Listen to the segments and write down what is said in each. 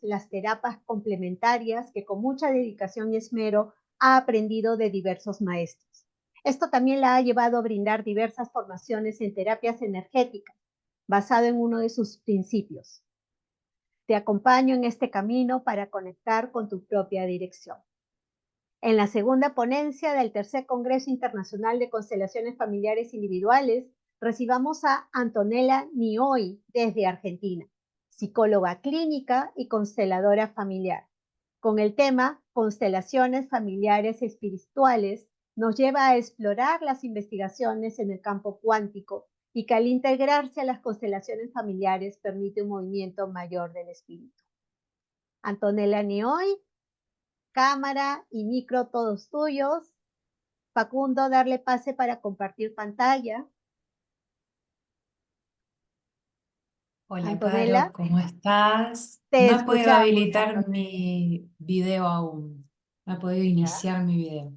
las terapias complementarias que con mucha dedicación y esmero ha aprendido de diversos maestros. Esto también la ha llevado a brindar diversas formaciones en terapias energéticas, basado en uno de sus principios. Te acompaño en este camino para conectar con tu propia dirección. En la segunda ponencia del Tercer Congreso Internacional de Constelaciones Familiares Individuales, recibamos a Antonella Nioy desde Argentina, psicóloga clínica y consteladora familiar. Con el tema Constelaciones Familiares Espirituales, nos lleva a explorar las investigaciones en el campo cuántico y que al integrarse a las constelaciones familiares permite un movimiento mayor del espíritu. Antonella Nioy, cámara y micro todos tuyos. Facundo, darle pase para compartir pantalla. Hola, Antonella, Caro, ¿cómo estás? te No he podido escuchamos, habilitar Antonella. mi video aún. No he podido ¿Ya? iniciar mi video.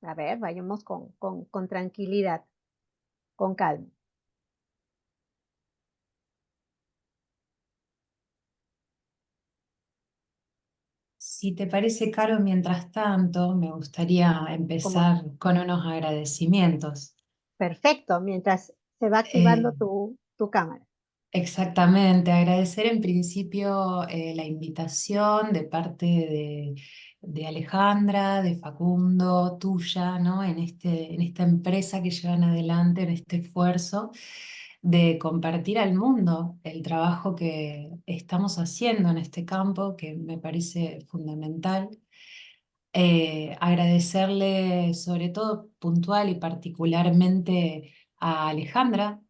A ver, vayamos con tranquilidad, con calma. Si te parece, Caro, mientras tanto, me gustaría Como, empezar con unos agradecimientos. perfecto, mientras se va Eh, activando tu cámara. Exactamente, agradecer en principio la invitación de parte de Alejandra, de Facundo, tuya, ¿no? En esta empresa que llevan adelante, en este esfuerzo de compartir al mundo el trabajo que estamos haciendo en este campo, que me parece fundamental. Agradecerle sobre todo puntual y particularmente a Alejandra,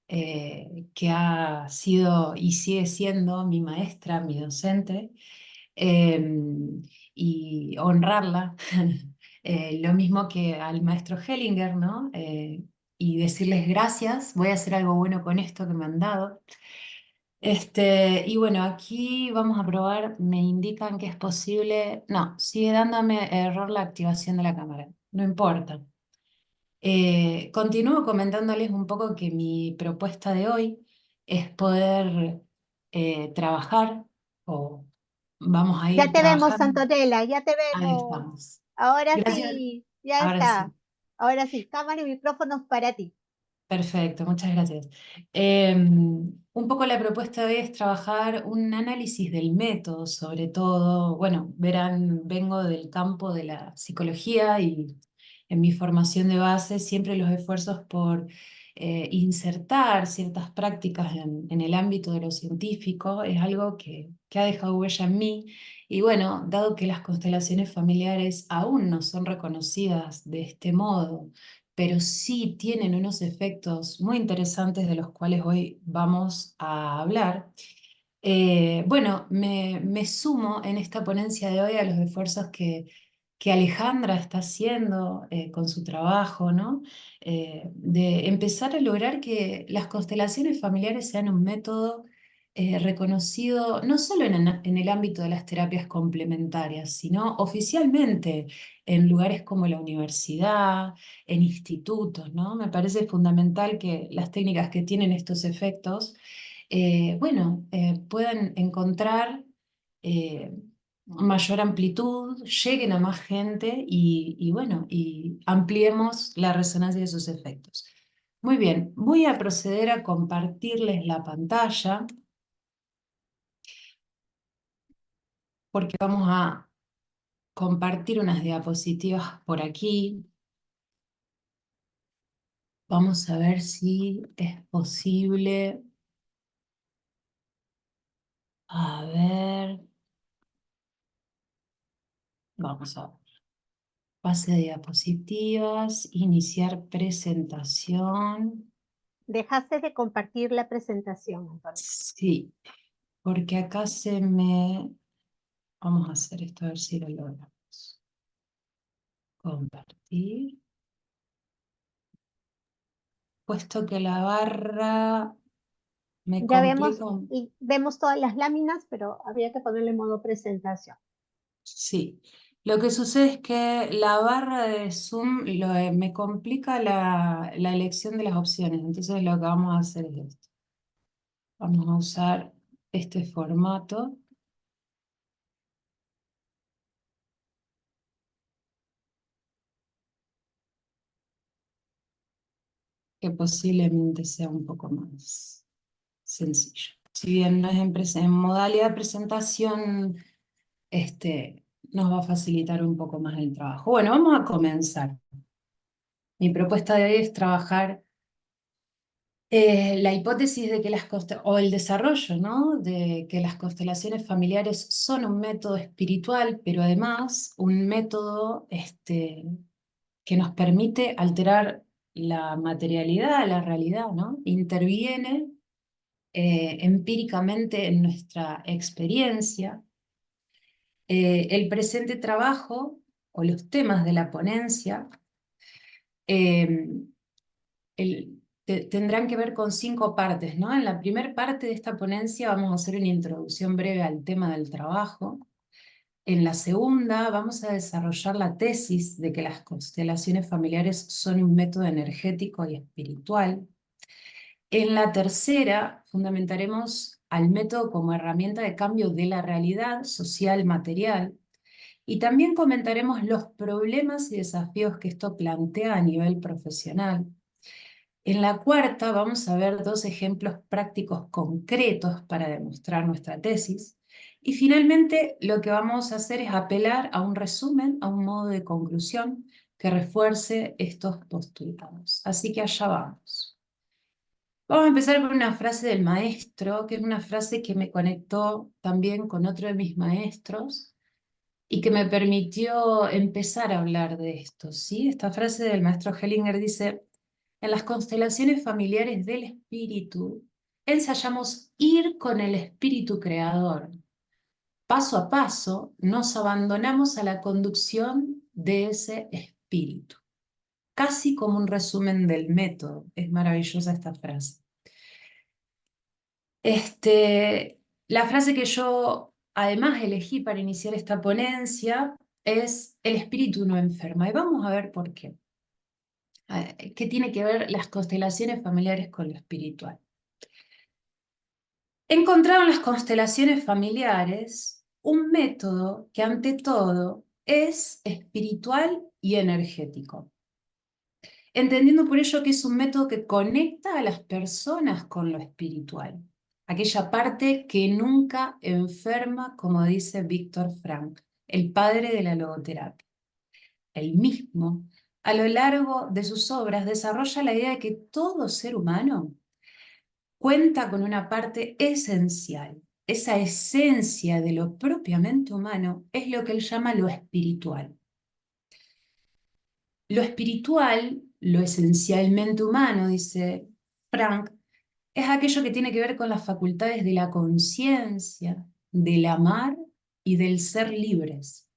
que ha sido y sigue siendo mi maestra, mi docente, eh, y honrarla, lo mismo que al maestro Hellinger, ¿no? Y decirles gracias, voy a hacer algo bueno con esto que me han dado. Y bueno, aquí vamos a probar, me indican que es posible, no, sigue dándome error la activación de la cámara, no importa. Continúo comentándoles un poco que mi propuesta de hoy es poder trabajar, o vamos a Ya ir te vemos, trabajando. Antonella, ya te Ahí vemos. estamos. Ahora Gracias. sí, ya Ahora está. sí. Ahora sí, cámara y micrófonos para ti. Perfecto, muchas gracias. Un poco la propuesta de hoy es trabajar un análisis del método, sobre todo, bueno, verán, vengo del campo de la psicología y en mi formación de base siempre los esfuerzos por insertar ciertas prácticas en el ámbito de lo científico es algo que ha dejado huella en mí. Y bueno, dado que las constelaciones familiares aún no son reconocidas de este modo, pero sí tienen unos efectos muy interesantes de los cuales hoy vamos a hablar. Bueno, me sumo en esta ponencia de hoy a los esfuerzos que Alejandra está haciendo con su trabajo, ¿no? De empezar a lograr que las constelaciones familiares sean un método reconocido no solo en el ámbito de las terapias complementarias, sino oficialmente en lugares como la universidad, en institutos, ¿no? Me parece fundamental que las técnicas que tienen estos efectos, bueno, puedan encontrar mayor amplitud, lleguen a más gente y bueno, y ampliemos la resonancia de sus efectos. Muy bien, voy a proceder a compartirles la pantalla porque vamos a compartir unas diapositivas por aquí. Vamos a ver si es posible. A ver, vamos a ver. Pase de diapositivas, iniciar presentación. Dejaste de compartir la presentación, Antonella. Sí, porque acá se me... Vamos a hacer esto a ver si lo logramos. Compartir. Puesto que la barra me Ya vemos complica. y vemos todas las láminas, pero habría que ponerle modo presentación. Sí. Lo que sucede es que la barra de Zoom me complica la elección de las opciones. Entonces lo que vamos a hacer es esto. Vamos a usar este formato, que posiblemente sea un poco más sencillo. Si bien no es en modalidad de presentación, nos va a facilitar un poco más el trabajo. Bueno, vamos a comenzar. Mi propuesta de hoy es trabajar la hipótesis de que o el desarrollo, ¿no? De que las constelaciones familiares son un método espiritual, pero además un método que nos permite alterar la materialidad, la realidad, ¿no? Interviene empíricamente en nuestra experiencia. El presente trabajo o los temas de la ponencia eh, tendrán que ver con 5 partes, ¿no? En la primera parte de esta ponencia vamos a hacer una introducción breve al tema del trabajo. En la segunda vamos a desarrollar la tesis de que las constelaciones familiares son un método energético y espiritual. En la tercera fundamentaremos al método como herramienta de cambio de la realidad social material y también comentaremos los problemas y desafíos que esto plantea a nivel profesional. En la cuarta vamos a ver 2 ejemplos prácticos concretos para demostrar nuestra tesis. Y finalmente lo que vamos a hacer es apelar a un resumen, a un modo de conclusión que refuerce estos postulados. Así que allá vamos. Vamos a empezar con una frase del maestro, que es una frase que me conectó también con otro de mis maestros y que me permitió empezar a hablar de esto, ¿sí? Esta frase del maestro Hellinger dice: en las constelaciones familiares del espíritu, ensayamos ir con el espíritu creador. Paso a paso nos abandonamos a la conducción de ese espíritu. Casi como un resumen del método. Es maravillosa esta frase. La frase que yo además elegí para iniciar esta ponencia es: el espíritu no enferma. Y vamos a ver por qué. ¿Qué tiene que ver las constelaciones familiares con lo espiritual? Encontraron las constelaciones familiares un método que ante todo es espiritual y energético, entendiendo por ello que es un método que conecta a las personas con lo espiritual, aquella parte que nunca enferma, como dice Víctor Frank, el padre de la logoterapia. Él mismo, a lo largo de sus obras, desarrolla la idea de que todo ser humano cuenta con una parte esencial. Esa esencia de lo propiamente humano es lo que él llama lo espiritual. Lo espiritual, lo esencialmente humano, dice Frank, es aquello que tiene que ver con las facultades de la conciencia, del amar y del ser libres.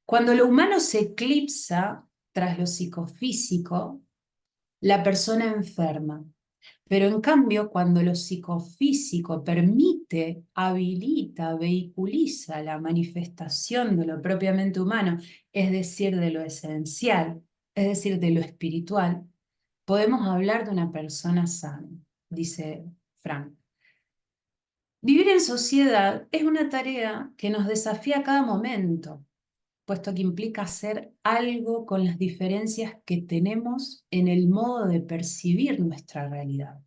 Cuando lo humano se eclipsa tras lo psicofísico, la persona enferma. Pero en cambio, cuando lo psicofísico permite, habilita, vehiculiza la manifestación de lo propiamente humano, es decir, de lo esencial, es decir, de lo espiritual, podemos hablar de una persona sana, dice Frank. Vivir en sociedad es una tarea que nos desafía a cada momento, puesto que implica hacer algo con las diferencias que tenemos en el modo de percibir nuestra realidad.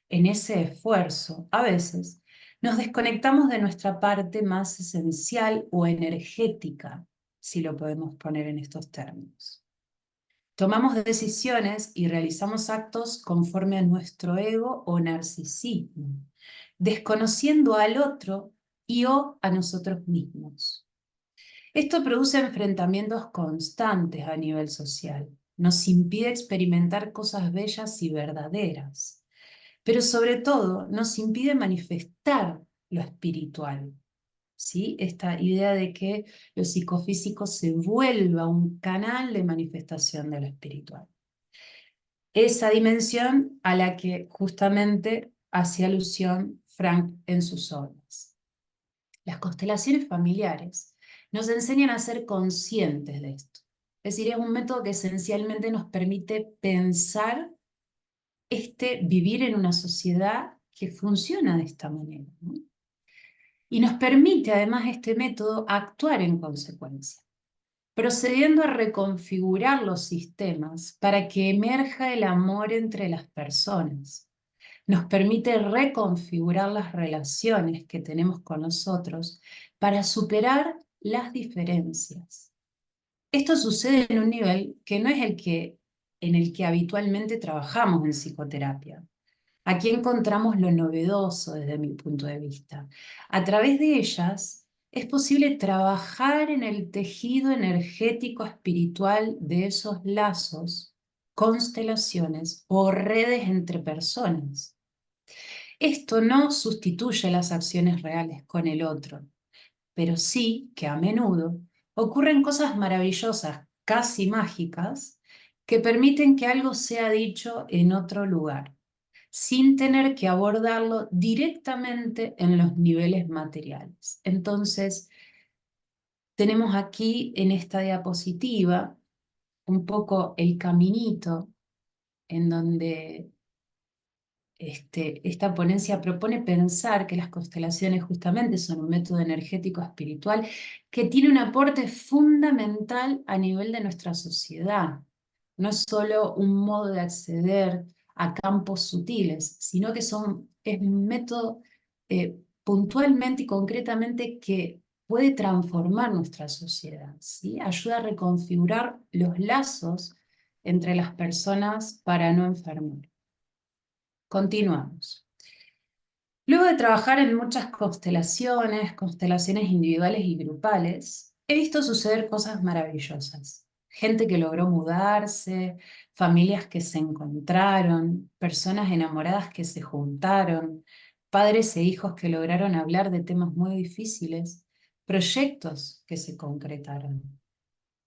En ese esfuerzo, a veces, nos desconectamos de nuestra parte más esencial o energética, si lo podemos poner en estos términos. Tomamos decisiones y realizamos actos conforme a nuestro ego o narcisismo, desconociendo al otro y o a nosotros mismos. Esto produce enfrentamientos constantes a nivel social, nos impide experimentar cosas bellas y verdaderas, pero sobre todo nos impide manifestar lo espiritual, ¿sí? Esta idea de que lo psicofísico se vuelva un canal de manifestación de lo espiritual. Esa dimensión a la que justamente hacía alusión Frank en sus obras. Las constelaciones familiares nos enseñan a ser conscientes de esto. Es decir, es un método que esencialmente nos permite pensar vivir en una sociedad que funciona de esta manera, ¿no? Y nos permite además este método actuar en consecuencia, procediendo a reconfigurar los sistemas para que emerja el amor entre las personas. Nos permite reconfigurar las relaciones que tenemos con nosotros para superar las diferencias. Esto sucede en un nivel que no es en el que habitualmente trabajamos en psicoterapia. Aquí encontramos lo novedoso desde mi punto de vista. A través de ellas es posible trabajar en el tejido energético espiritual de esos lazos, constelaciones o redes entre personas. Esto no sustituye las acciones reales con el otro, pero sí que a menudo ocurren cosas maravillosas, casi mágicas, que permiten que algo sea dicho en otro lugar, sin tener que abordarlo directamente en los niveles materiales. Entonces, tenemos aquí en esta diapositiva un poco el caminito en donde esta ponencia propone pensar que las constelaciones justamente son un método energético espiritual que tiene un aporte fundamental a nivel de nuestra sociedad. No es solo un modo de acceder a campos sutiles, sino que es un método puntualmente y concretamente que puede transformar nuestra sociedad, ¿sí? Ayuda a reconfigurar los lazos entre las personas para no enfermar. Continuamos. Luego de trabajar en muchas constelaciones individuales y grupales, he visto suceder cosas maravillosas. Gente que logró mudarse, familias que se encontraron, personas enamoradas que se juntaron, padres e hijos que lograron hablar de temas muy difíciles, proyectos que se concretaron.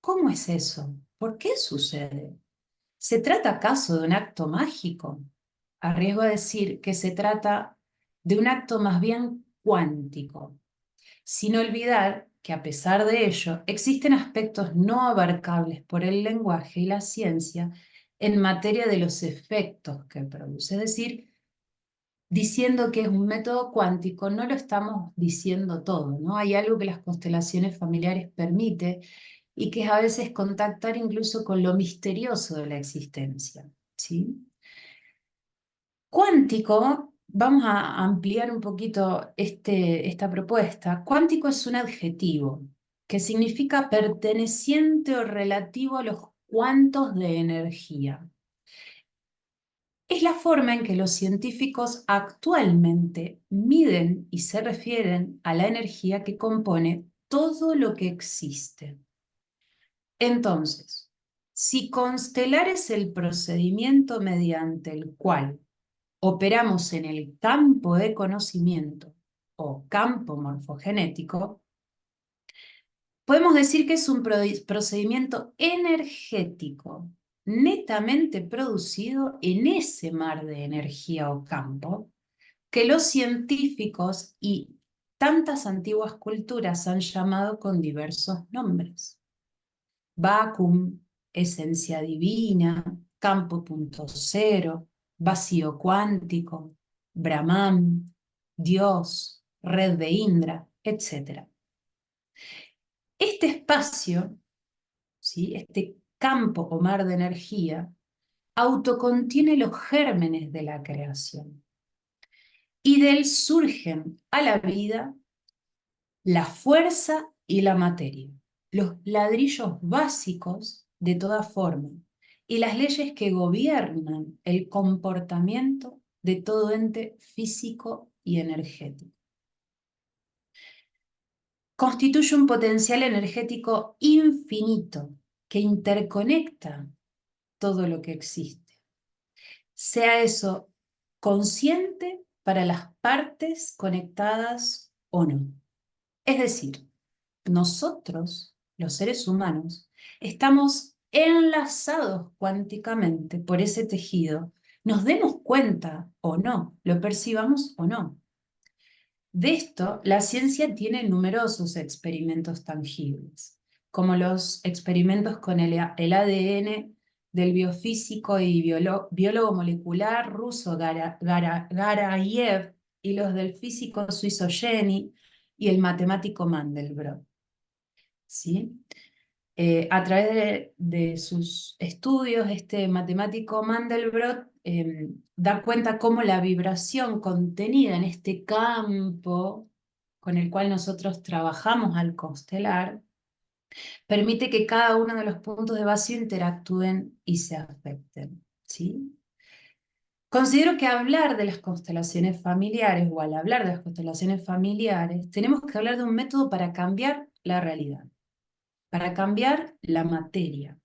¿Cómo es eso? ¿Por qué sucede? ¿Se trata acaso de un acto mágico? Arriesgo a decir que se trata de un acto más bien cuántico, sin olvidar que a pesar de ello existen aspectos no abarcables por el lenguaje y la ciencia en materia de los efectos que produce. Es decir, diciendo que es un método cuántico, no lo estamos diciendo todo, ¿no? Hay algo que las constelaciones familiares permite y que es a veces contactar incluso con lo misterioso de la existencia, ¿sí? Cuántico, vamos a ampliar un poquito esta propuesta. Cuántico es un adjetivo que significa perteneciente o relativo a los cuantos de energía. Es la forma en que los científicos actualmente miden y se refieren a la energía que compone todo lo que existe. Entonces, si constelar es el procedimiento mediante el cual operamos en el campo de conocimiento o campo morfogenético, podemos decir que es un procedimiento energético netamente producido en ese mar de energía o campo que los científicos y tantas antiguas culturas han llamado con diversos nombres. Vacuum, esencia divina, campo punto cero, vacío cuántico, Brahman, Dios, red de Indra, etc. Este espacio, ¿sí? Este campo o mar de energía, autocontiene los gérmenes de la creación. Y de él surgen a la vida la fuerza y la materia, los ladrillos básicos de toda forma y las leyes que gobiernan el comportamiento de todo ente físico y energético. Constituye un potencial energético infinito que interconecta todo lo que existe, sea eso consciente para las partes conectadas o no. Es decir, nosotros, los seres humanos, estamos enlazados cuánticamente por ese tejido, nos demos cuenta o no, lo percibamos o no. De esto, la ciencia tiene numerosos experimentos tangibles, como los experimentos con el ADN del biofísico y biólogo molecular ruso Garayev y los del físico suizo Jenny y el matemático Mandelbrot. ¿Sí? A través de sus estudios, este matemático Mandelbrot da cuenta cómo la vibración contenida en este campo con el cual nosotros trabajamos al constelar, permite que cada uno de los puntos de vacío interactúen y se afecten. ¿Sí? Considero que hablar de las constelaciones familiares, o al hablar de las constelaciones familiares, tenemos que hablar de un método para cambiar la realidad, para cambiar la materia,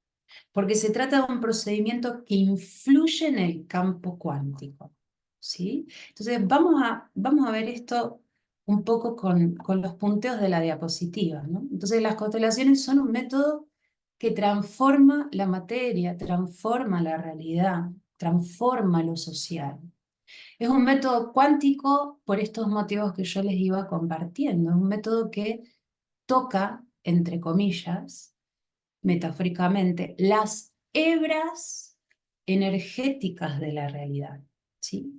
porque se trata de un procedimiento que influye en el campo cuántico. ¿Sí? Entonces vamos a ver esto un poco con los punteos de la diapositiva, ¿no? Entonces las constelaciones son un método que transforma la materia, transforma la realidad, transforma lo social. Es un método cuántico por estos motivos que yo les iba compartiendo. Es un método que toca, entre comillas, metafóricamente, las hebras energéticas de la realidad. ¿Sí?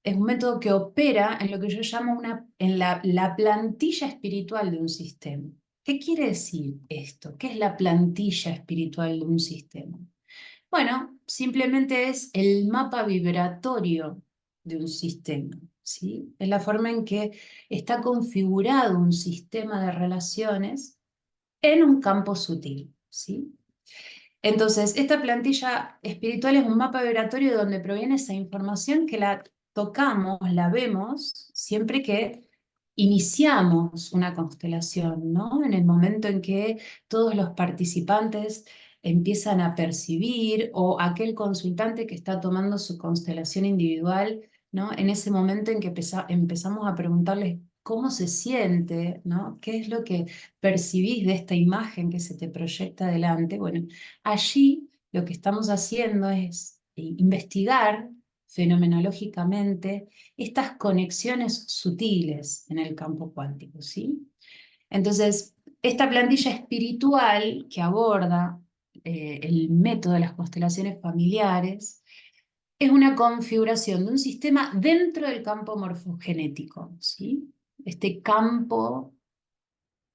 Es un método que opera en lo que yo llamo en la plantilla espiritual de un sistema. ¿Qué quiere decir esto? ¿Qué es la plantilla espiritual de un sistema? Bueno, simplemente es el mapa vibratorio de un sistema, ¿sí? Es la forma en que está configurado un sistema de relaciones en un campo sutil, ¿sí? Entonces, esta plantilla espiritual es un mapa vibratorio de donde proviene esa información que la tocamos, la vemos, siempre que iniciamos una constelación, ¿no? En el momento en que todos los participantes empiezan a percibir, o aquel consultante que está tomando su constelación individual, ¿no? En ese momento en que empezamos a preguntarles cómo se siente, ¿no? ¿Qué es lo que percibís de esta imagen que se te proyecta delante? Bueno, allí lo que estamos haciendo es investigar fenomenológicamente estas conexiones sutiles en el campo cuántico, ¿sí? Entonces, esta plantilla espiritual que aborda el método de las constelaciones familiares es una configuración de un sistema dentro del campo morfogenético, ¿sí? Este campo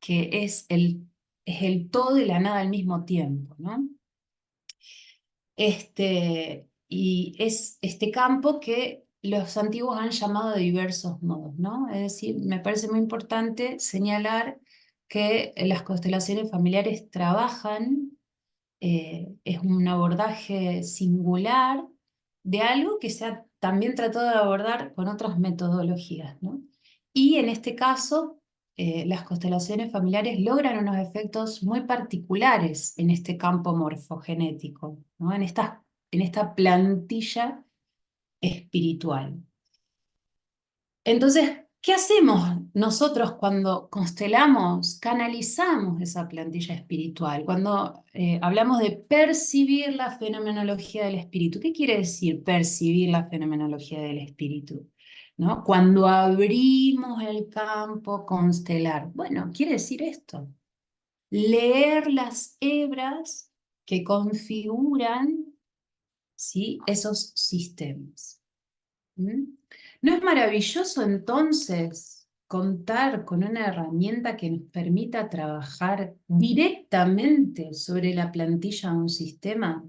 que es el todo y la nada al mismo tiempo, ¿no? Y es este campo que los antiguos han llamado de diversos modos, ¿no? Es decir, me parece muy importante señalar que las constelaciones familiares trabajan, es un abordaje singular de algo que se ha también tratado de abordar con otras metodologías, ¿no? Y en este caso, las constelaciones familiares logran unos efectos muy particulares en este campo morfogenético, ¿no? En esta plantilla espiritual. Entonces, ¿qué hacemos nosotros cuando constelamos, canalizamos esa plantilla espiritual? Cuando hablamos de percibir la fenomenología del espíritu, ¿qué quiere decir percibir la fenomenología del espíritu? ¿No? Cuando abrimos el campo constelar, bueno, quiere decir esto, leer las hebras que configuran, ¿sí?, esos sistemas. ¿Mm? ¿No es maravilloso entonces contar con una herramienta que nos permita trabajar directamente sobre la plantilla de un sistema?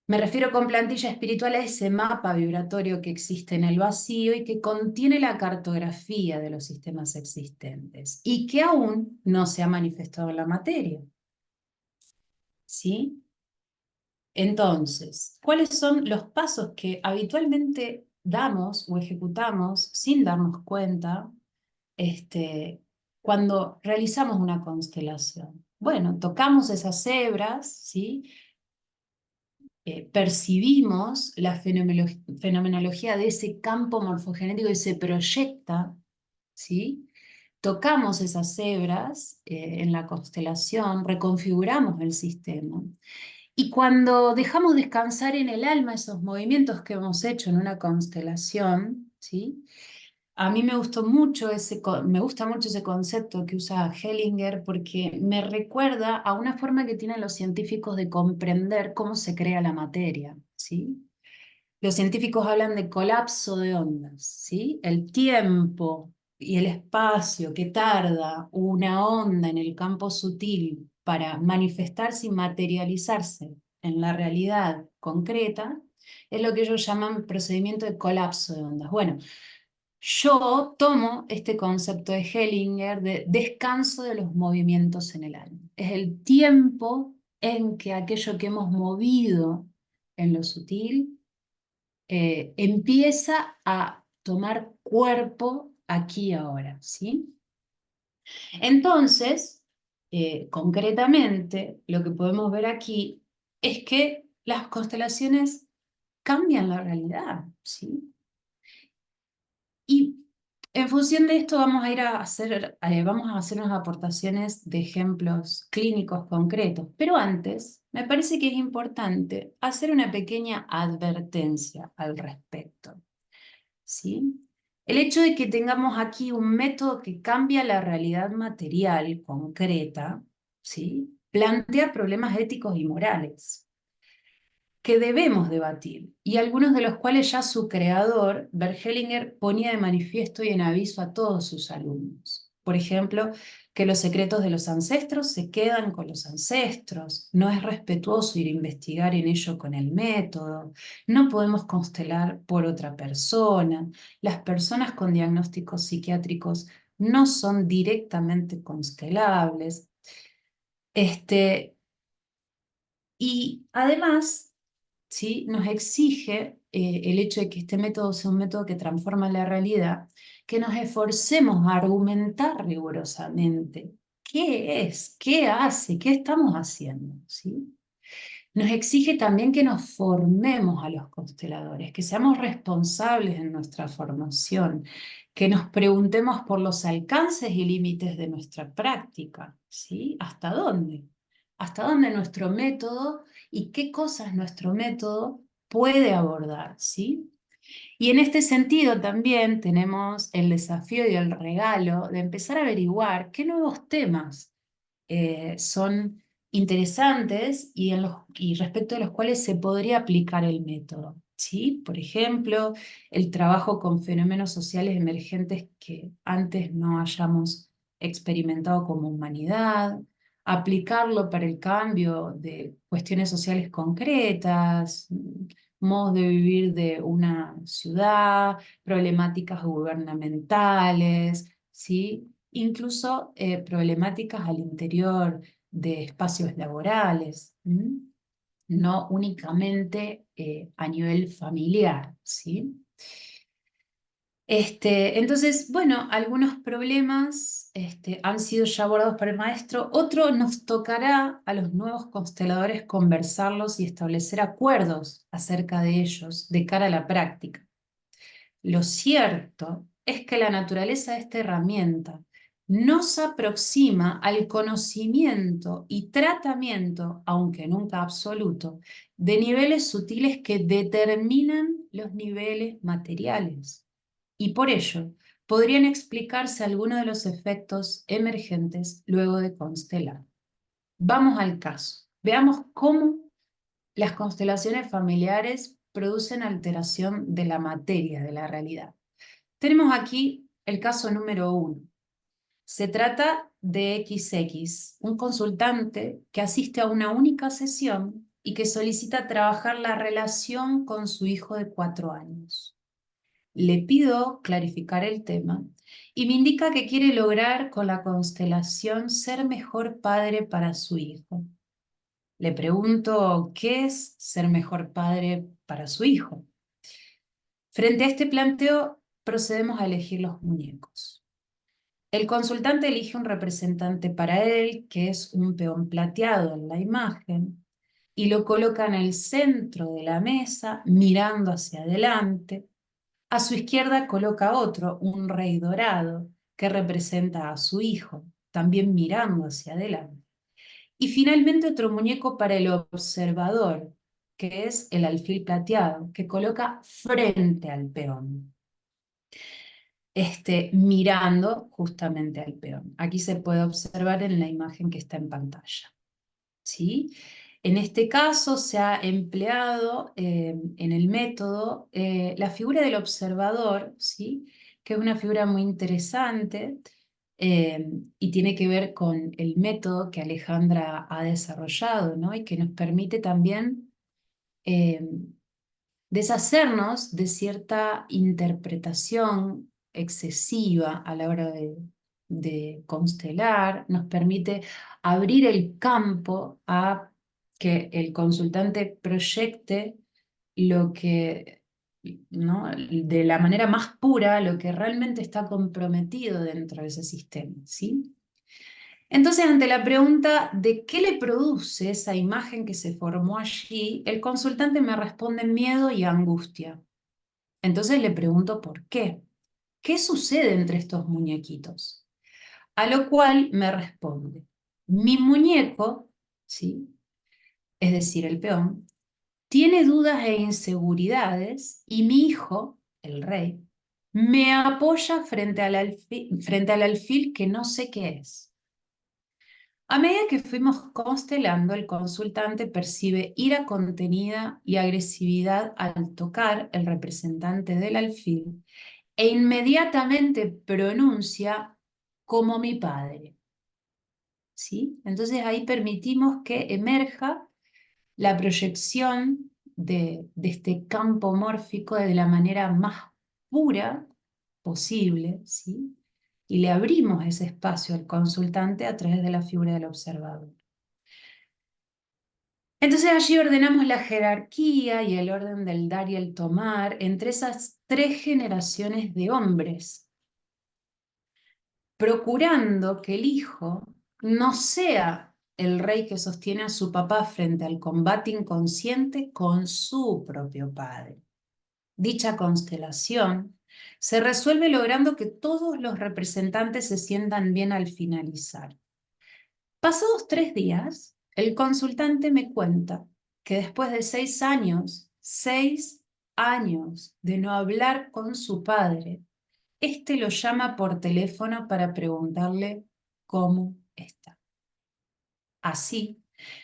Me refiero con plantilla espiritual a ese mapa vibratorio que existe en el vacío y que contiene la cartografía de los sistemas existentes y que aún no se ha manifestado en la materia. ¿Sí? Entonces, ¿cuáles son los pasos que habitualmente damos o ejecutamos sin darnos cuenta cuando realizamos una constelación? Bueno, tocamos esas hebras, ¿sí? Percibimos la fenomenología de ese campo morfogenético y se proyecta, ¿sí? Tocamos esas hebras en la constelación, reconfiguramos el sistema. Y cuando dejamos descansar en el alma esos movimientos que hemos hecho en una constelación, ¿sí?, A mí me gustó mucho me gusta mucho ese concepto que usa Hellinger porque me recuerda a una forma que tienen los científicos de comprender cómo se crea la materia, ¿sí? Los científicos hablan de colapso de ondas, ¿sí? El tiempo y el espacio que tarda una onda en el campo sutil para manifestarse y materializarse en la realidad concreta es lo que ellos llaman procedimiento de colapso de ondas. Bueno, yo tomo este concepto de Hellinger de descanso de los movimientos en el alma. Es el tiempo en que aquello que hemos movido en lo sutil empieza a tomar cuerpo aquí y ahora, ¿sí? Entonces, concretamente, lo que podemos ver aquí es que las constelaciones cambian la realidad, ¿sí? Y en función de esto vamos a hacer unas aportaciones de ejemplos clínicos concretos. Pero antes, me parece que es importante hacer una pequeña advertencia al respecto, ¿sí? El hecho de que tengamos aquí un método que cambia la realidad material concreta, ¿sí? Plantea problemas éticos y morales que debemos debatir, y algunos de los cuales ya su creador, Bert Hellinger, ponía de manifiesto y en aviso a todos sus alumnos. Por ejemplo, que los secretos de los ancestros se quedan con los ancestros, no es respetuoso ir a investigar en ello con el método, no podemos constelar por otra persona, las personas con diagnósticos psiquiátricos no son directamente constelables. Y además, ¿sí? Nos exige el hecho de que este método sea un método que transforma la realidad, que nos esforcemos a argumentar rigurosamente qué es, qué hace, qué estamos haciendo, ¿sí? Nos exige también que nos formemos a los consteladores, que seamos responsables en nuestra formación, que nos preguntemos por los alcances y límites de nuestra práctica, ¿sí? ¿Hasta dónde? ¿Hasta dónde nuestro método y qué cosas nuestro método puede abordar, ¿sí? Y en este sentido también tenemos el desafío y el regalo de empezar a averiguar qué nuevos temas son interesantes y respecto de los cuales se podría aplicar el método, ¿sí? Por ejemplo, el trabajo con fenómenos sociales emergentes que antes no hayamos experimentado como humanidad, aplicarlo para el cambio de cuestiones sociales concretas, modos de vivir de una ciudad, problemáticas gubernamentales, ¿sí? Incluso problemáticas al interior de espacios laborales, no únicamente a nivel familiar, ¿sí? Entonces, bueno, algunos problemas han sido ya abordados por el maestro, otro nos tocará a los nuevos consteladores conversarlos y establecer acuerdos acerca de ellos de cara a la práctica. Lo cierto es que la naturaleza de esta herramienta nos aproxima al conocimiento y tratamiento, aunque nunca absoluto, de niveles sutiles que determinan los niveles materiales. Y por ello, podrían explicarse algunos de los efectos emergentes luego de constelar. Vamos al caso. Veamos cómo las constelaciones familiares producen alteración de la materia, de la realidad. Tenemos aquí el caso número 1. Se trata de XX, un consultante que asiste a una única sesión y que solicita trabajar la relación con su hijo de 4 años. Le pido clarificar el tema y me indica que quiere lograr con la constelación ser mejor padre para su hijo. Le pregunto qué es ser mejor padre para su hijo. Frente a este planteo, procedemos a elegir los muñecos. El consultante elige un representante para él, que es un peón plateado en la imagen, y lo coloca en el centro de la mesa, mirando hacia adelante. A su izquierda coloca otro, un rey dorado, que representa a su hijo, también mirando hacia adelante. Y finalmente otro muñeco para el observador, que es el alfil plateado, que coloca frente al peón. mirando justamente al peón. Aquí se puede observar en la imagen que está en pantalla. ¿Sí? En este caso se ha empleado en el método la figura del observador, ¿sí? Que es una figura muy interesante y tiene que ver con el método que Alejandra ha desarrollado, ¿no? Y que nos permite también eh, deshacernos de cierta interpretación excesiva a la hora de constelar, nos permite abrir el campo a que el consultante proyecte lo que, ¿no? De la manera más pura, lo que realmente está comprometido dentro de ese sistema, ¿sí? Entonces, ante la pregunta de qué le produce esa imagen que se formó allí, el consultante me responde miedo y angustia. Entonces le pregunto por qué. ¿Qué sucede entre estos muñequitos? A lo cual me responde, mi muñeco, ¿sí? Es decir, el peón, tiene dudas e inseguridades y mi hijo, el rey, me apoya frente al alfil que no sé qué es. A medida que fuimos constelando, el consultante percibe ira contenida y agresividad al tocar el representante del alfil e inmediatamente pronuncia como mi padre. ¿Sí? Entonces ahí permitimos que emerja la proyección de este campo mórfico de la manera más pura posible, ¿sí? Y le abrimos ese espacio al consultante a través de la figura del observador. Entonces allí ordenamos la jerarquía y el orden del dar y el tomar entre esas tres generaciones de hombres, procurando que el hijo no sea el rey que sostiene a su papá frente al combate inconsciente con su propio padre. Dicha constelación se resuelve logrando que todos los representantes se sientan bien al finalizar. Pasados 3 días, el consultante me cuenta que después de 6 años de no hablar con su padre, este lo llama por teléfono para preguntarle cómo está. Así,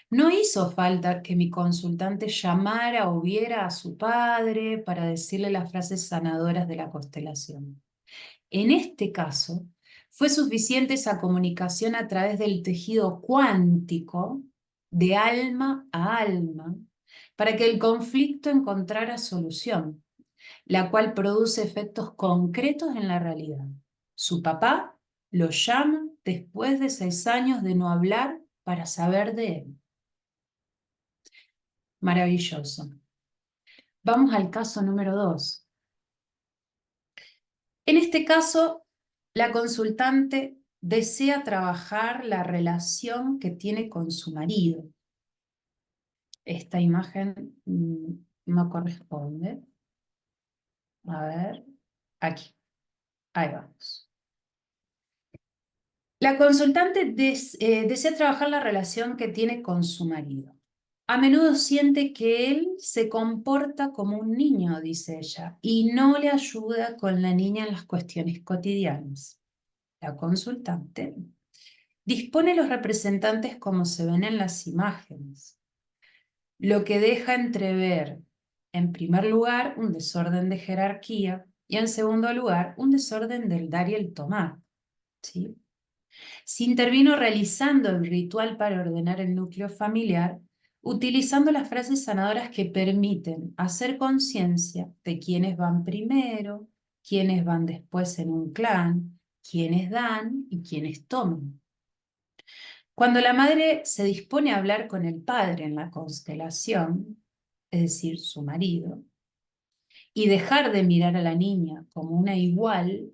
no hizo falta que mi consultante llamara o viera a su padre para decirle las frases sanadoras de la constelación. En este caso, fue suficiente esa comunicación a través del tejido cuántico de alma a alma para que el conflicto encontrara solución, la cual produce efectos concretos en la realidad. Su papá lo llama después de 6 años de no hablar para saber de él. Maravilloso. Vamos al caso número 2. En este caso, la consultante desea trabajar la relación que tiene con su marido. Esta imagen no corresponde. A ver, aquí. Ahí vamos. La consultante desea trabajar la relación que tiene con su marido. A menudo siente que él se comporta como un niño, dice ella, y no le ayuda con la niña en las cuestiones cotidianas. La consultante dispone los representantes como se ven en las imágenes, lo que deja entrever, en primer lugar, un desorden de jerarquía y en segundo lugar, un desorden del dar y el tomar. ¿Sí? Se intervino realizando el ritual para ordenar el núcleo familiar, utilizando las frases sanadoras que permiten hacer conciencia de quiénes van primero, quiénes van después en un clan, quiénes dan y quiénes toman. Cuando la madre se dispone a hablar con el padre en la constelación, es decir, su marido, y dejar de mirar a la niña como una igual,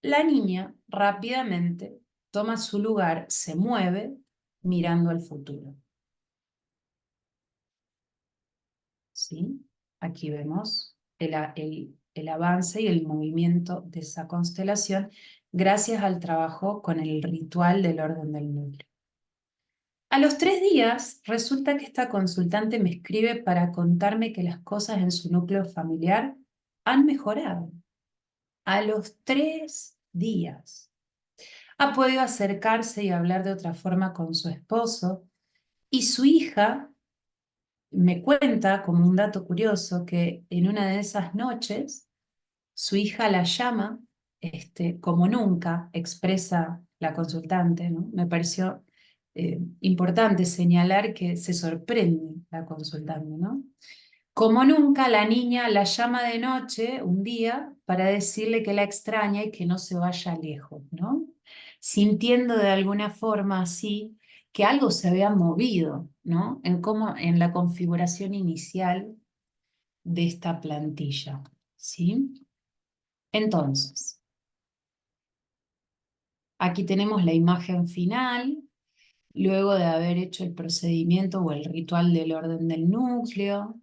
la niña rápidamente toma su lugar, se mueve mirando al futuro. ¿Sí? Aquí vemos el avance y el movimiento de esa constelación gracias al trabajo con el ritual del orden del núcleo. A los 3 días, resulta que esta consultante me escribe para contarme que las cosas en su núcleo familiar han mejorado. A los 3 días ha podido acercarse y hablar de otra forma con su esposo, y su hija me cuenta como un dato curioso que en una de esas noches su hija la llama, como nunca, expresa la consultante, ¿no? Me pareció importante señalar que se sorprende la consultante, ¿no? Como nunca, la niña la llama de noche un día para decirle que la extraña y que no se vaya lejos, ¿no? Sintiendo de alguna forma así que algo se había movido, ¿no? En la configuración inicial de esta plantilla, ¿sí? Entonces, aquí tenemos la imagen final, luego de haber hecho el procedimiento o el ritual del orden del núcleo,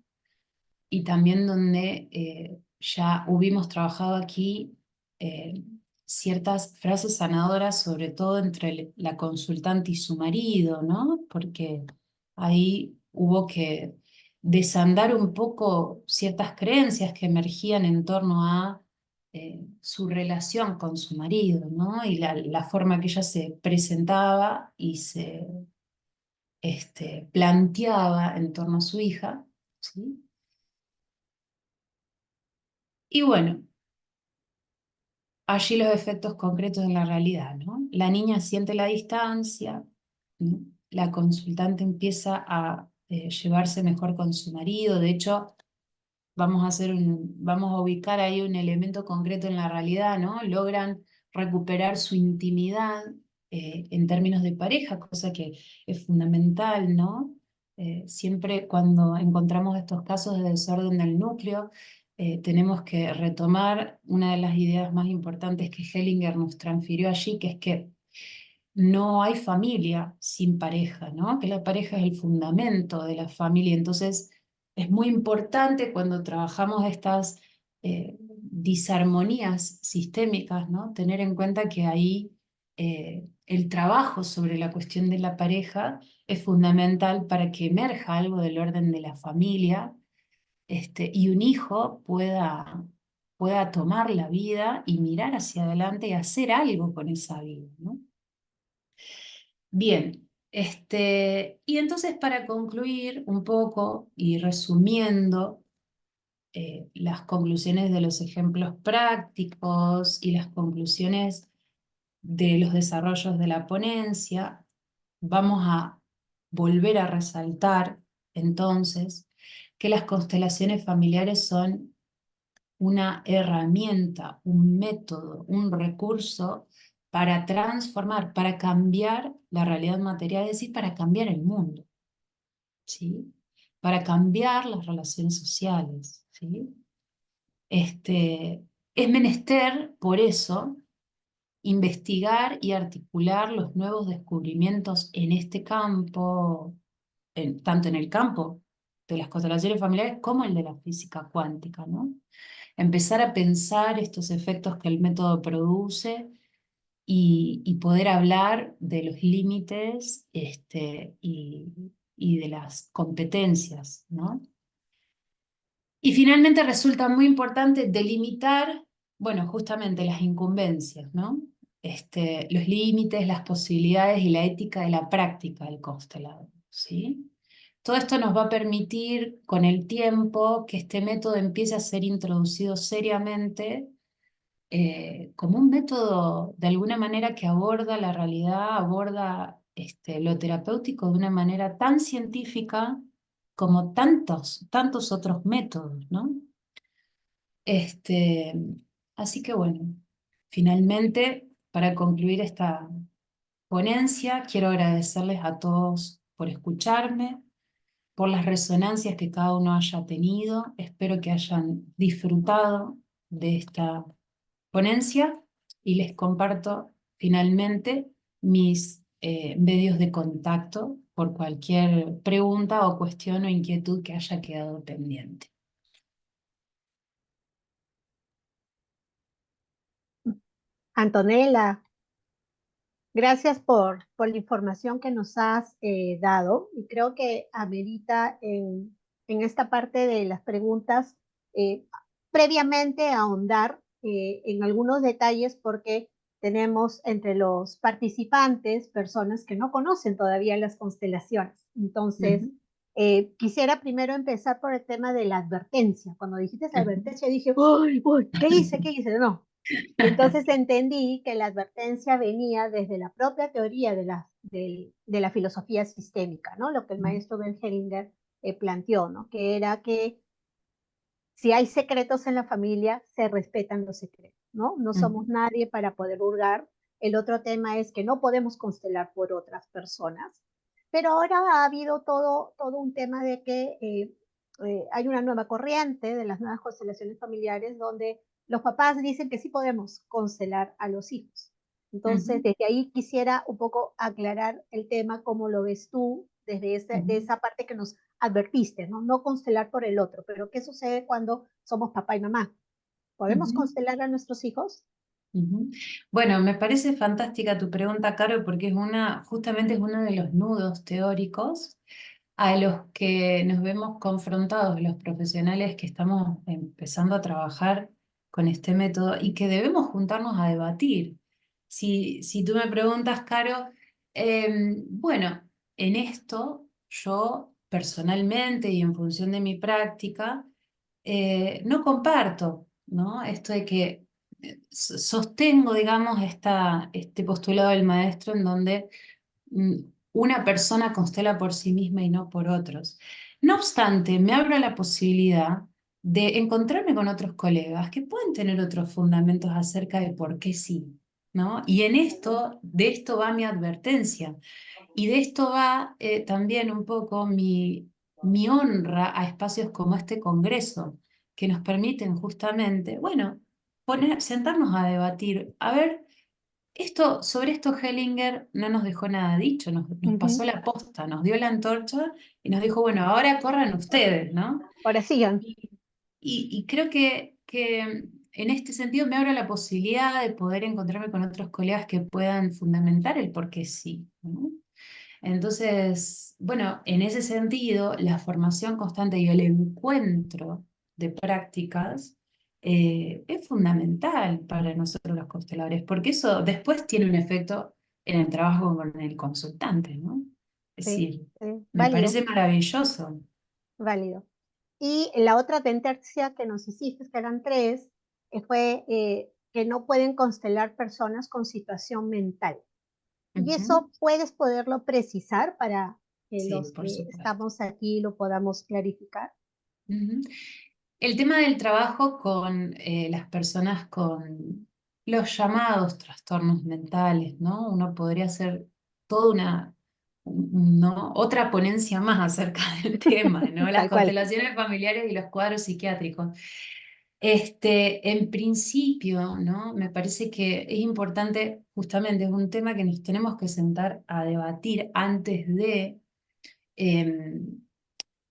y también donde ya hubimos trabajado aquí eh, ciertas frases sanadoras, sobre todo entre la consultante y su marido, ¿no? Porque ahí hubo que desandar un poco ciertas creencias que emergían en torno a su relación con su marido, ¿no? Y la forma que ella se presentaba y se planteaba en torno a su hija, ¿sí? Y bueno, allí los efectos concretos en la realidad, ¿no? La niña siente la distancia, ¿no? La consultante empieza a llevarse mejor con su marido. De hecho, vamos a ubicar ahí un elemento concreto en la realidad, ¿no? Logran recuperar su intimidad en términos de pareja, cosa que es fundamental, ¿no? Siempre cuando encontramos estos casos de desorden del núcleo, tenemos que retomar una de las ideas más importantes que Hellinger nos transfirió allí, que es que no hay familia sin pareja, ¿no? Que la pareja es el fundamento de la familia. Entonces, es muy importante cuando trabajamos estas disarmonías sistémicas, ¿no? Tener en cuenta que ahí el trabajo sobre la cuestión de la pareja es fundamental para que emerja algo del orden de la familia, y un hijo pueda tomar la vida y mirar hacia adelante y hacer algo con esa vida, ¿no? Bien, y entonces para concluir un poco y resumiendo las conclusiones de los ejemplos prácticos y las conclusiones de los desarrollos de la ponencia, vamos a volver a resaltar entonces que las constelaciones familiares son una herramienta, un método, un recurso para transformar, para cambiar la realidad material, es decir, para cambiar el mundo, ¿sí? Para cambiar las relaciones sociales, ¿sí? Es menester, por eso, investigar y articular los nuevos descubrimientos en este campo, tanto en el campo de las constelaciones familiares como el de la física cuántica, ¿no? Empezar a pensar estos efectos que el método produce y poder hablar de los límites y de las competencias, ¿no? Y finalmente resulta muy importante delimitar, bueno, justamente las incumbencias, ¿no? Los límites, las posibilidades y la ética de la práctica del constelado, ¿sí? Todo esto nos va a permitir con el tiempo que este método empiece a ser introducido seriamente como un método de alguna manera que aborda la realidad, aborda lo terapéutico de una manera tan científica como tantos otros métodos, ¿no? Este, Así que bueno, finalmente, para concluir esta ponencia, quiero agradecerles a todos por escucharme, por las resonancias que cada uno haya tenido. Espero que hayan disfrutado de esta ponencia y les comparto finalmente mis medios de contacto por cualquier pregunta o cuestión o inquietud que haya quedado pendiente. Antonella, gracias por la información que nos has dado y creo que amerita en esta parte de las preguntas eh, previamente ahondar en algunos detalles porque tenemos entre los participantes personas que no conocen todavía las constelaciones. Entonces, Ujú, quisiera primero empezar por el tema de la advertencia. Cuando dijiste la ujú. advertencia, dije, uy, uy, ¿qué hice? ¿Qué hice? No. Y entonces entendí que la advertencia venía desde la propia teoría de la filosofía sistémica, ¿no? Lo que el maestro Ben Hellinger planteó, ¿no? Que era que si hay secretos en la familia, se respetan los secretos, ¿no? No somos Ujú, nadie para poder hurgar. El otro tema es que no podemos constelar por otras personas. Pero ahora ha habido todo un tema de que hay una nueva corriente de las nuevas constelaciones familiares donde los papás dicen que sí podemos constelar a los hijos. Entonces, ujú, desde ahí quisiera un poco aclarar el tema, cómo lo ves tú, desde de ujú, esa parte que nos advertiste, ¿no? No constelar por el otro, pero ¿qué sucede cuando somos papá y mamá? ¿Podemos ujú, constelar a nuestros hijos? ujú. Bueno, me parece fantástica tu pregunta, Caro, porque justamente es uno de los nudos teóricos a los que nos vemos confrontados los profesionales que estamos empezando a trabajar con este método y que debemos juntarnos a debatir. Si tú me preguntas, Caro, bueno, en esto yo personalmente y en función de mi práctica, no comparto, ¿no? Esto de que sostengo, digamos, este postulado del maestro en donde mm, una persona constela por sí misma y no por otros. No obstante, me abro a la posibilidad de encontrarme con otros colegas que pueden tener otros fundamentos acerca de por qué sí, ¿no? Y de esto va mi advertencia. Y de esto va también un poco mi honra a espacios como este Congreso, que nos permiten justamente, bueno, sentarnos a debatir. A ver, sobre esto Hellinger no nos dejó nada dicho, nos pasó Ujú. la posta, nos dio la antorcha y nos dijo, bueno, ahora corran ustedes, ¿no? Ahora sigan. Y, y creo que en este sentido me abre la posibilidad de poder encontrarme con otros colegas que puedan fundamentar el por qué sí, ¿no? Entonces, bueno, en ese sentido, la formación constante y el encuentro de prácticas es fundamental para nosotros los consteladores, porque eso después tiene un efecto en el trabajo con el consultante, ¿no? Es Sí, decir, sí, me válido, parece maravilloso. válido. Y la otra tendencia que nos hiciste, que eran tres, fue que no pueden constelar personas con situación mental. Y Ujú. eso puedes poderlo precisar para que Sí, los por que supuesto. estamos aquí lo podamos clarificar. Ujú. El tema del trabajo con las personas con los llamados trastornos mentales, ¿no? Uno podría hacer toda ¿no? Otra ponencia más acerca del tema, ¿no? Las Tal cual. constelaciones familiares y los cuadros psiquiátricos. En principio, ¿no? Me parece que es importante, justamente, es un tema que nos tenemos que sentar a debatir antes de em,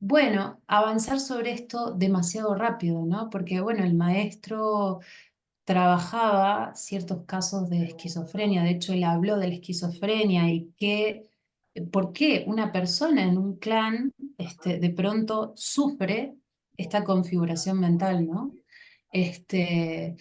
bueno, avanzar sobre esto demasiado rápido, ¿no? Porque, bueno, el maestro trabajaba ciertos casos de esquizofrenia, de hecho, él habló de la esquizofrenia y por qué una persona en un clan de pronto sufre esta configuración mental, ¿no? Este,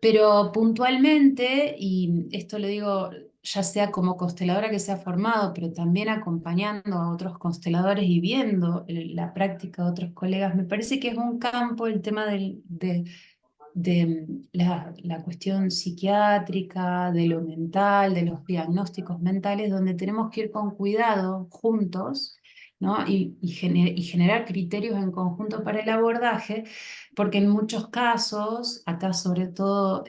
pero puntualmente, y esto lo digo ya sea como consteladora que se ha formado, pero también acompañando a otros consteladores y viendo la práctica de otros colegas, me parece que es un campo el tema de la cuestión psiquiátrica, de lo mental, de los diagnósticos mentales, donde tenemos que ir con cuidado juntos, ¿no? Y generar criterios en conjunto para el abordaje, porque en muchos casos, acá sobre todo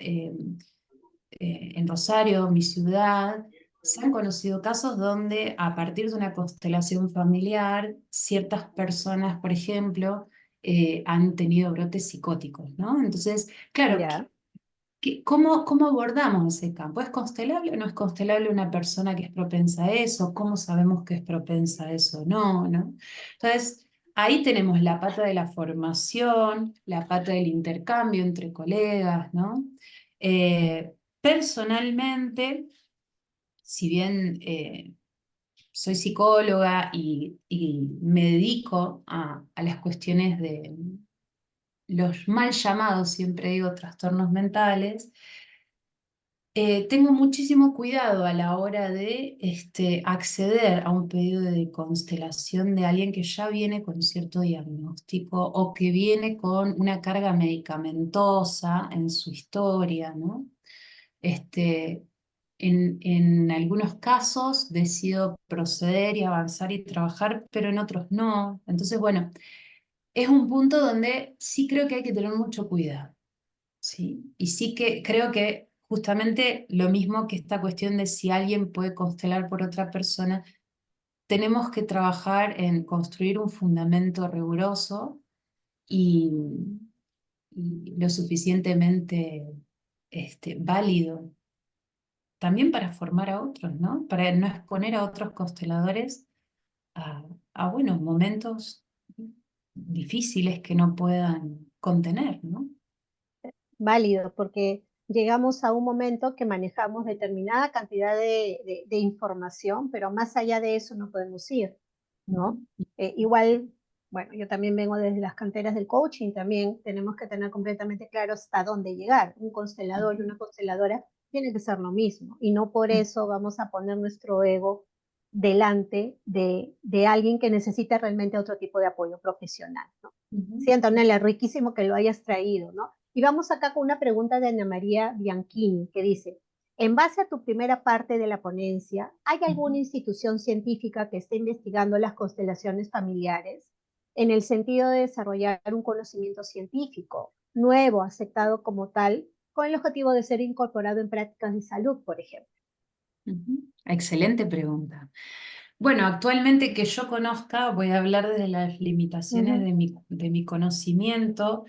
en Rosario, mi ciudad, se han conocido casos donde a partir de una constelación familiar, ciertas personas, por ejemplo, han tenido brotes psicóticos, ¿no? Entonces, claro, Ya. ¿cómo abordamos ese campo? ¿Es constelable o no es constelable una persona que es propensa a eso? ¿Cómo sabemos que es propensa a eso o no, no? Entonces, ahí tenemos la pata de la formación, la pata del intercambio entre colegas, ¿no? Personalmente, si bien soy psicóloga y me dedico a las cuestiones los mal llamados, siempre digo, trastornos mentales, tengo muchísimo cuidado a la hora de acceder a un pedido de constelación de alguien que ya viene con cierto diagnóstico o que viene con una carga medicamentosa en su historia, ¿no? Este, en algunos casos decido proceder y avanzar y trabajar, pero en otros no. Entonces, bueno, es un punto donde sí creo que hay que tener mucho cuidado. Sí, y sí que creo que justamente lo mismo que esta cuestión de si alguien puede constelar por otra persona, tenemos que trabajar en construir un fundamento riguroso y, y lo suficientemente válido también para formar a otros, ¿no? Para no exponer a otros consteladores a, bueno, momentos difíciles que no puedan contener, ¿no? Válido, porque llegamos a un momento que manejamos determinada cantidad de información, pero más allá de eso no podemos ir, ¿no? Ujú, Igual, bueno, yo también vengo desde las canteras del coaching, también tenemos que tener completamente claro hasta dónde llegar. Un constelador y ujú, una consteladora tiene que ser lo mismo, y no por ujú, eso vamos a poner nuestro ego delante de alguien que necesita realmente otro tipo de apoyo profesional, ¿no? Sí, ujú. Antonella, riquísimo que lo hayas traído, ¿no? Y vamos acá con una pregunta de Ana María Bianchini, que dice, en base a tu primera parte de la ponencia, ¿hay alguna Ujú. institución científica que esté investigando las constelaciones familiares en el sentido de desarrollar un conocimiento científico nuevo, aceptado como tal, con el objetivo de ser incorporado en prácticas de salud, por ejemplo? Ujú. Excelente pregunta. Bueno, actualmente que yo conozca, voy a hablar desde las limitaciones Ujú, de mi conocimiento.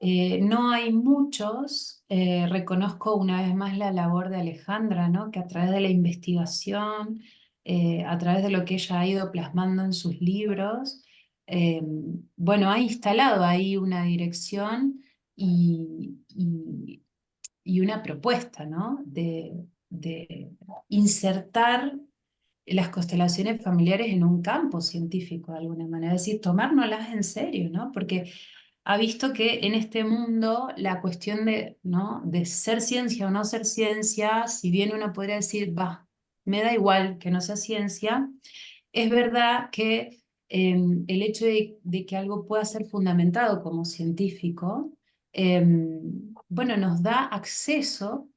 No hay muchos. Reconozco una vez más la labor de Alejandra, ¿no? Que a través de la investigación, a través de lo que ella ha ido plasmando en sus libros, eh, bueno, ha instalado ahí una dirección y una propuesta, ¿no? De insertar las constelaciones familiares en un campo científico de alguna manera, es decir, tomárnoslas en serio, ¿no? Porque ha visto que en este mundo la cuestión de, ¿no? de ser ciencia o no ser ciencia, si bien uno podría decir, va, me da igual que no sea ciencia, es verdad que el hecho de que algo pueda ser fundamentado como científico, bueno, nos da acceso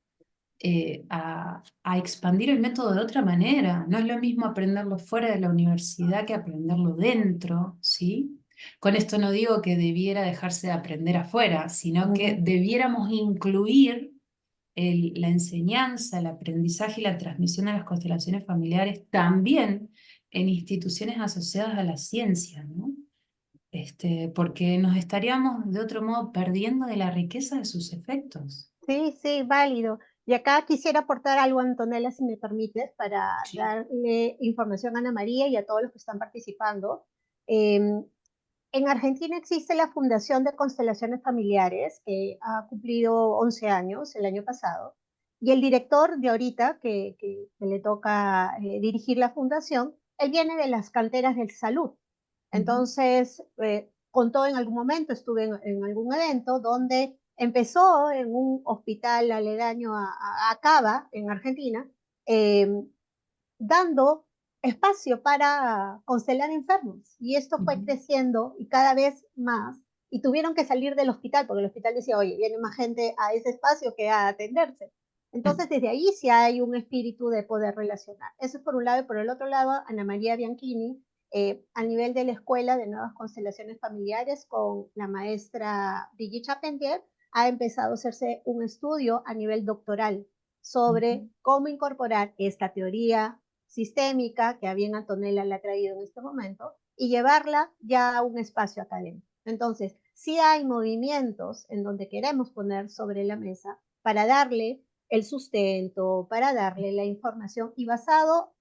a expandir el método de otra manera. No es lo mismo aprenderlo fuera de la universidad que aprenderlo dentro, ¿sí? Con esto no digo que debiera dejarse de aprender afuera, sino que ujú. debiéramos incluir la enseñanza, el aprendizaje y la transmisión de las constelaciones familiares también en instituciones asociadas a la ciencia, ¿no? Porque nos estaríamos de otro modo perdiendo de la riqueza de sus efectos. Sí, sí, válido. Y acá quisiera aportar algo, Antonella, si me permites, para Sí. darle información a Ana María y a todos los que están participando. Em, en Argentina existe la Fundación de Constelaciones Familiares, que ha cumplido 11 años el año pasado, y el director de ahorita, que le toca dirigir la fundación, él viene de las canteras de salud. Ujú, Entonces, contó en algún momento, estuve en algún evento donde empezó en un hospital aledaño a Cava, en Argentina, eh, dando espacio para constelar enfermos. Y esto fue ujú. creciendo y cada vez más. Y tuvieron que salir del hospital porque el hospital decía, oye, viene más gente a ese espacio que a atenderse. Entonces, desde ahí sí hay un espíritu de poder relacionar. Eso es por un lado. Y por el otro lado, Ana María Bianchini, a nivel de la Escuela de Nuevas Constelaciones Familiares, con la maestra Brigitte Charpentier, ha empezado a hacerse un estudio a nivel doctoral sobre Ujú. cómo incorporar esta teoría sistémica que a bien Antonella le ha traído en este momento y llevarla ya a un espacio académico. Entonces, sí hay movimientos en donde queremos poner sobre la mesa para darle el sustento, para darle la información y basado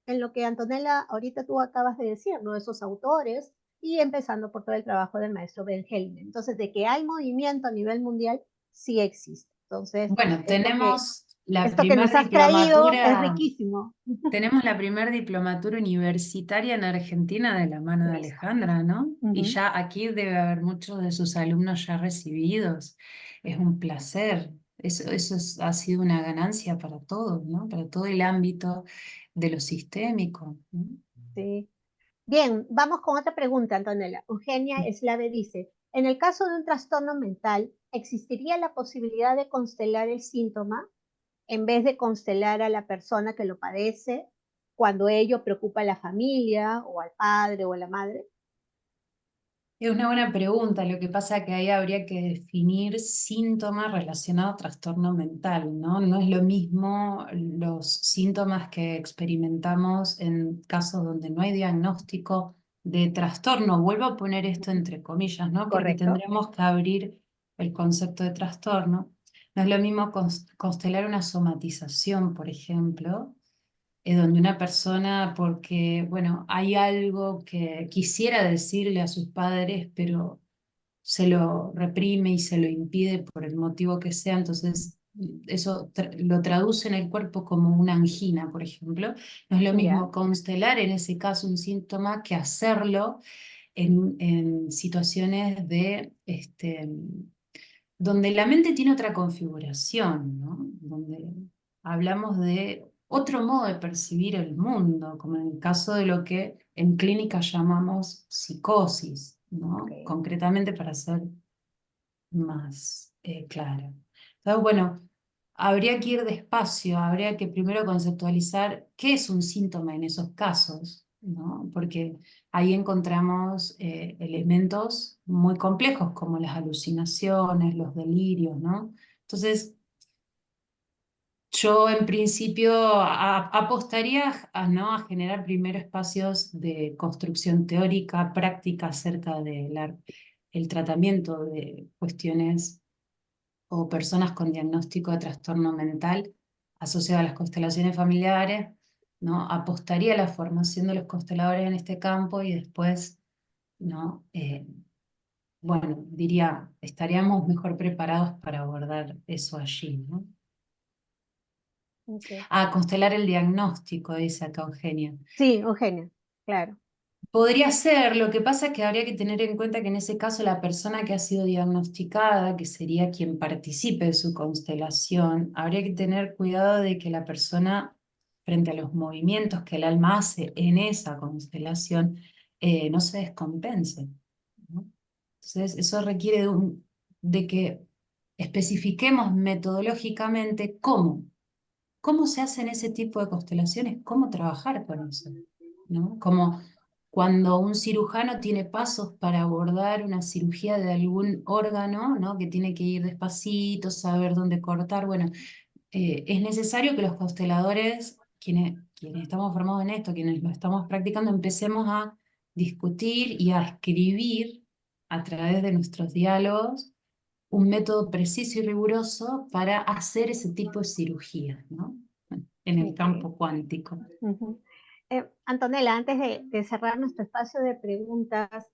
en lo que Antonella ahorita tú acabas de decir, ¿no? Esos autores y empezando por todo el trabajo del maestro Ben Entonces, de que hay movimiento a nivel mundial, sí existe. Entonces, Bueno, es lo que... tenemos la Esto que primer nos has traído es diplomatura, riquísimo. tenemos la primer diplomatura universitaria en Argentina de la mano de Listo. Alejandra, ¿no? Y Ujú. ya aquí debe haber muchos de sus alumnos ya recibidos. Es un placer. Ha sido una ganancia para todos, ¿no? Para todo el ámbito de lo sistémico, ¿no? Sí. Bien, vamos con otra pregunta, Antonella. Eugenia Eslave dice, en el caso de un trastorno mental, ¿existiría la posibilidad de constelar el síntoma en vez de constelar a la persona que lo padece cuando ello preocupa a la familia o al padre o a la madre? Es una buena pregunta. Lo que pasa es que ahí habría que definir síntomas relacionados a trastorno mental, ¿no? No es lo mismo los síntomas que experimentamos en casos donde no hay diagnóstico de trastorno. Vuelvo a poner esto entre comillas, ¿no? Porque Correcto. tendremos que abrir el concepto de trastorno. No es lo mismo constelar una somatización, por ejemplo, donde una persona, porque, bueno, hay algo que quisiera decirle a sus padres, pero se lo reprime y se lo impide por el motivo que sea, entonces eso lo traduce en el cuerpo como una angina, por ejemplo. No es lo Ya, mismo constelar en ese caso un síntoma que hacerlo en situaciones de donde la mente tiene otra configuración, ¿no? Donde hablamos de otro modo de percibir el mundo, como en el caso de lo que en clínica llamamos psicosis, ok. ¿no? Concretamente para ser más clara. Entonces, bueno, habría que ir despacio, habría que primero conceptualizar qué es un síntoma en esos casos, ¿no? Porque ahí encontramos elementos muy complejos como las alucinaciones, los delirios, ¿no? Entonces, yo en principio apostaría ¿no? a generar primero espacios de construcción teórica, práctica acerca del el tratamiento de cuestiones o personas con diagnóstico de trastorno mental asociado a las constelaciones familiares, ¿no? Apostaría a la formación de los consteladores en este campo y después, ¿no? Bueno, diría, estaríamos mejor preparados para abordar eso allí, ¿no? Ok. Ah, constelar el diagnóstico, dice acá Eugenia. Sí, Eugenia, claro. Podría ser, lo que pasa es que habría que tener en cuenta que en ese caso la persona que ha sido diagnosticada, que sería quien participe de su constelación, habría que tener cuidado de que la persona, frente a los movimientos que el alma hace en esa constelación, no se descompense, ¿no? Entonces, eso requiere de que especifiquemos metodológicamente cómo se hacen ese tipo de constelaciones, cómo trabajar con eso, ¿no? Como cuando un cirujano tiene pasos para abordar una cirugía de algún órgano, ¿no? Que tiene que ir despacito, saber dónde cortar. Bueno, es necesario que los consteladores, quienes estamos formados en esto, quienes lo estamos practicando, empecemos a discutir y a escribir a través de nuestros diálogos un método preciso y riguroso para hacer ese tipo de cirugías, ¿no? En el Ok. campo cuántico. Ujú. Antonella, antes de cerrar nuestro espacio de preguntas,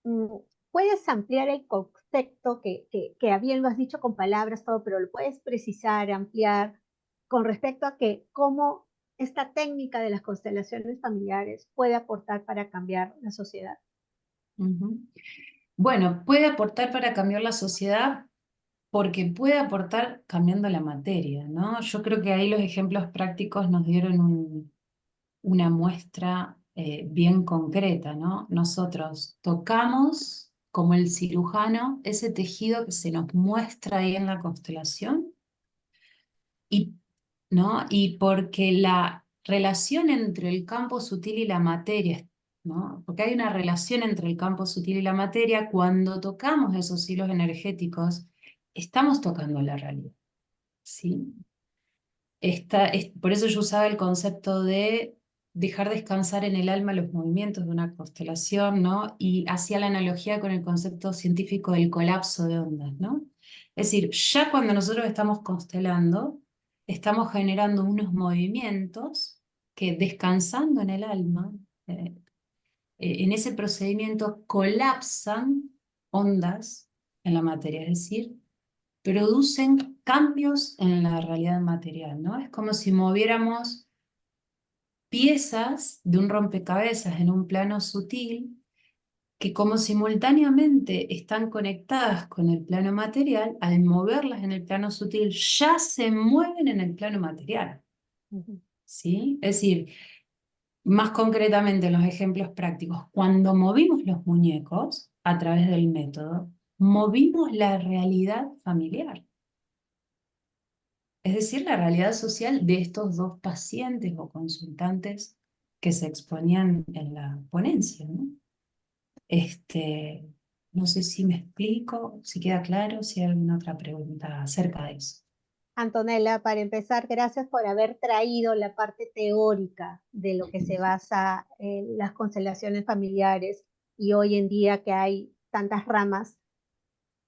mm, ¿puedes ampliar el concepto que a bien lo has dicho con palabras, todo, pero lo puedes precisar, ampliar con respecto a que cómo esta técnica de las constelaciones familiares puede aportar para cambiar la sociedad? Ujú. Bueno, puede aportar para cambiar la sociedad porque puede aportar cambiando la materia, ¿no? Yo creo que ahí los ejemplos prácticos nos dieron una muestra bien concreta, ¿no? Nosotros tocamos, como el cirujano, ese tejido que se nos muestra ahí en la constelación y, ¿no? Y porque la relación entre el campo sutil y la materia, ¿no? Porque hay una relación entre el campo sutil y la materia, cuando tocamos esos hilos energéticos, estamos tocando la realidad, ¿sí? Por eso yo usaba el concepto de dejar descansar en el alma los movimientos de una constelación, ¿no? Y hacía la analogía con el concepto científico del colapso de ondas, ¿no? Es decir, ya cuando nosotros estamos constelando, estamos generando unos movimientos que descansando en el alma, en ese procedimiento colapsan ondas en la materia, es decir, producen cambios en la realidad material, ¿no? Es como si moviéramos piezas de un rompecabezas en un plano sutil que como simultáneamente están conectadas con el plano material, al moverlas en el plano sutil ya se mueven en el plano material, Ujú. ¿sí? Es decir, más concretamente en los ejemplos prácticos, cuando movimos los muñecos a través del método, movimos la realidad familiar. Es decir, la realidad social de estos dos pacientes o consultantes que se exponían en la ponencia, ¿no? No sé si me explico, si queda claro, si hay alguna otra pregunta acerca de eso. Antonella, para empezar, gracias por haber traído la parte teórica de lo que se basa en las constelaciones familiares y hoy en día que hay tantas ramas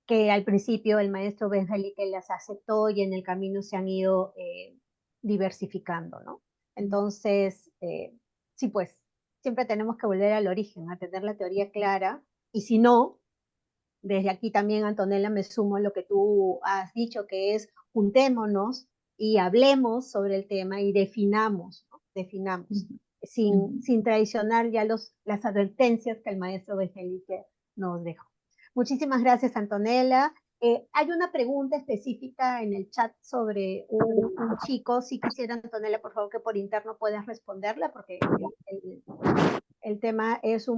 que al principio el maestro Benjelique las aceptó y en el camino se han ido diversificando, ¿no? Entonces, sí, pues, siempre tenemos que volver al origen, a tener la teoría clara, y si no, desde aquí también, Antonella, me sumo a lo que tú has dicho, que es juntémonos y hablemos sobre el tema y definamos, ¿no? Definamos, sin traicionar ya las advertencias que el maestro Benjelique nos dejó. Muchísimas gracias, Antonella. Hay una pregunta específica en el chat sobre un chico. Si quisiera, Antonella, por favor, que por interno puedas responderla, porque el tema es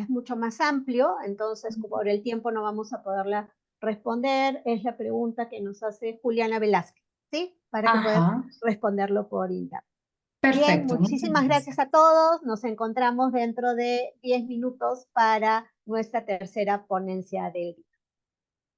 mucho más amplio, entonces por el tiempo no vamos a poderla responder. Es la pregunta que nos hace Juliana Velázquez, ¿sí? Para que puedas Ajá, responderlo por interno. Bien, perfecto, muchas muchísimas gracias. gracias a todos. Nos encontramos dentro de 10 minutos para nuestra tercera ponencia del día.